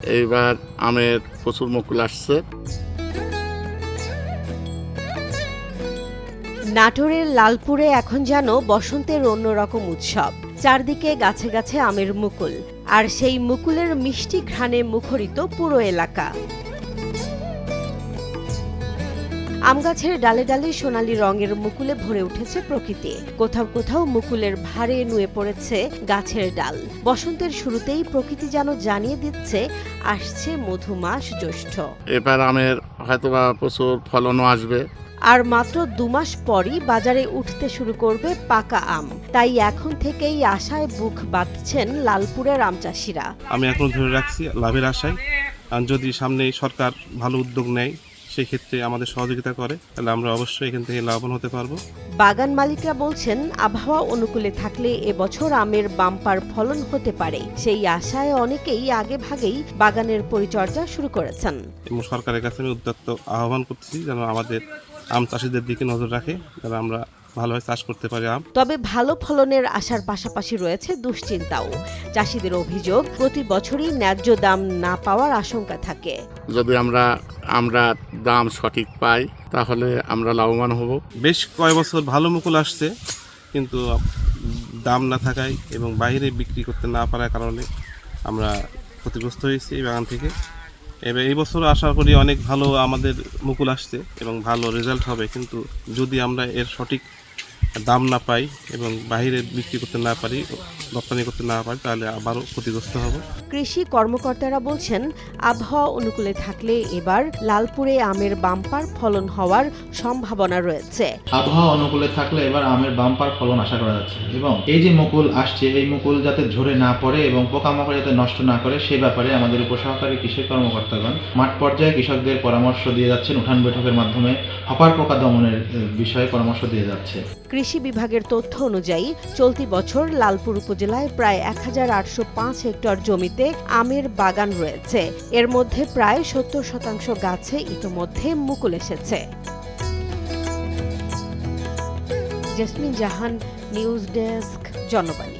এইবার আমের প্রচুর মুকুল আসছে। নাটোরের লালপুরে এখন যেন বসন্তের অন্যরকম উৎসব। চারদিকে গাছে গাছে আমের মুকুল, আর সেই মুকুলের মিষ্টি ঘ্রাণে মুখরিত পুরো এলাকা। আমগাছের ডালে ডালে সোনালী রঙের মুকুলে ভরে উঠেছে প্রকৃতি। কোথাও কোথাও মুকুলের ভারে নুয়ে পড়েছে গাছের ডাল। বসন্তের শুরুতেই প্রকৃতি যেন জানিয়ে দিচ্ছে আসছে মধুমাস জ্যৈষ্ঠ। এবার আমের হয়তোবা প্রচুর ফলনও আসবে। আর মাত্র 2 মাস পরই বাজারে উঠতে শুরু করবে পাকা আম। তাই এখন থেকেই আশায় বুক বাঁধছেন লালপুরের আম চাষিরা। আমি এখন ধরে রাখছি লাভের আশায়, আর যদি সামনে সরকার ভালো উদ্যোগ নেয় সেই ক্ষেত্রে আমাদের সহযোগিতা করে, তাহলে আমরা অবশ্যই এখান থেকে লাভবান হতে পারবো। বাগান মালিকরা বলছেন আবহাওয়া অনুকূলে থাকলে এবছর আমের বাম্পার ফলন হতে পারে। সেই আশায় অনেকেই আগে ভাগেই বাগানের পরিচর্যা শুরু করেছেন। এবং সরকারের কাছে আমি উদ্যত্ত আহ্বান করতেছি যেন আমাদের আম চাষিদের দিকে নজর রাখে, যেন আমরা ভালোভাবে চাষ করতে পারি আম। তবে ভালো ফলনের আশার পাশাপাশি রয়েছে দুশ্চিন্তাও। চাষিদের অভিযোগ, প্রতি বছরই ন্যায্য দাম না পাওয়ার আশঙ্কা থাকে। যদি আমরা দাম সঠিক পাই তাহলে আমরা লাভবান হব। বেশ কয়েক বছর ভালো মুকুল আসছে, কিন্তু দাম না থাকায় এবং বাইরে বিক্রি করতে না পারার কারণে আমরা ক্ষতিগ্রস্ত হয়েছি এই বাগান থেকে। এবার এই বছর আশা করি অনেক ভালো আমাদের মুকুল আসছে এবং ভালো রেজাল্ট হবে, কিন্তু যদি আমরা এর সঠিক দাম না পাই এবং বাইরে বিক্রি করতে না পারি, রপ্তানি করতে না পারি, তাহলে আবারও ক্ষতিগ্রস্ত হব। কৃষি কর্মকর্তারা বলছেন আবহাওয়া অনুকূলে থাকলে এবার লালপুরে আমের বাম্পার ফলন হওয়ার সম্ভাবনা রয়েছে। আবহাওয়া অনুকূলে থাকলে এবার আমের বাম্পার ফলন আশা করা যাচ্ছে, এবং এই যে মুকুল আসছে এই মুকুল যাতে ঝরে না পড়ে এবং পোকামাকড় যাতে নষ্ট না করে সে ব্যাপারে আমাদের উপসহকারী কৃষি কর্মকর্তাগণ মাঠ পর্যায়ে কৃষকদের পরামর্শ দিয়ে যাচ্ছেন। উঠান বৈঠকের মাধ্যমে হপার পোকা দমনের বিষয়ে পরামর্শ দিয়ে যাচ্ছে। কৃষি বিভাগের তথ্য অনুযায়ী চলতি বছর লালপুর উপজেলায় প্রায় 1805 হেক্টর জমিতে আমের বাগান রয়েছে। এর মধ্যে প্রায় 70% গাছে ইতোমধ্যে মুকুল এসেছে। জেসমিন জাহান, নিউজ ডেস্ক, জনবাণী।